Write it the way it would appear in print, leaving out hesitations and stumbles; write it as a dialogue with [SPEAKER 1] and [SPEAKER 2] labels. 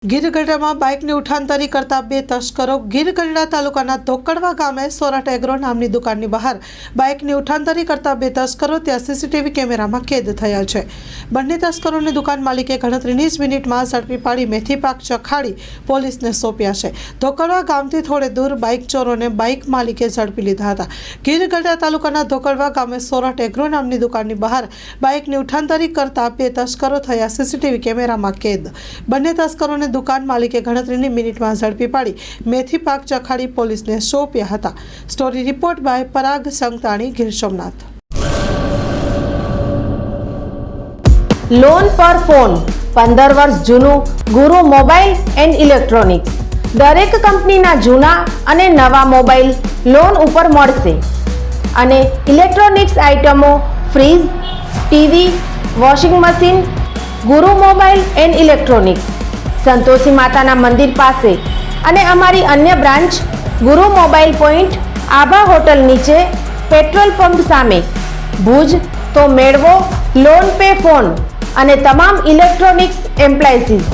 [SPEAKER 1] ગીર ગઢડામાં બાઇકની ઉઠાંતરી કરતા બે તસ્કરો ગીર ગઢડા તાલુકાના ધોકડવા ગામે સોરઠ એગ્રો નામની દુકાનની બહાર બાઇકની ઉઠાંતરી કરતા બે તસ્કરો ત્યાં સીસીટીવી કેમેરામાં કેદ થયા છે। બંને તસ્કરોને દુકાન માલિકે ગણતરીની જ મિનિટમાં ઝડપી પાડી મેથી પાક ચખાડી પોલીસને સોંપ્યા છે। ધોકડવા ગામથી થોડે દૂર બાઇક ચોરોને બાઇક માલિકે ઝડપી લીધા હતા। ગીર ગઢડા તાલુકાના ધોકડવા ગામે સોરઠ એગ્રો નામની દુકાનની બહાર બાઇકની ઉઠાંતરી કરતા બે તસ્કરો થયા સીસીટીવી કેમેરામાં કેદ। બંને તસ્કરોને દુકાન માલિકે ગણતરીની મિનિટમાં ઝડપી પાડી મેથી પાક ચખાડી પોલીસને સોંપ્યા હતા। Story report by Parag Sangtani, Gir Somnath.
[SPEAKER 2] Loan પર ફોન 15 વર્ષ જૂનું ગુરુ મોબાઈલ એન્ડ ઇલેક્ટ્રોનિક્સ। દરેક કંપનીના જૂના અને નવા મોબાઈલ લોન ઉપર મળશે અને ઇલેક્ટ્રોનિક્સ આઇટમો ફ્રીજ, ટીવી, વોશિંગ મશીન। ગુરુ મોબાઈલ એન્ડ ઇલેક્ટ્રોનિક્સ સંતોષી માતાના મંદિર પાસે અને અમારી અન્ય બ્રાન્ચ ગુરુ મોબાઈલ પોઈન્ટ આભા હોટલ નીચે પેટ્રોલ પંપ સામે ભુજ। તો મેળવો લોન પે ફોન અને તમામ ઇલેક્ટ્રોનિક્સ એપ્લાયન્સીસ।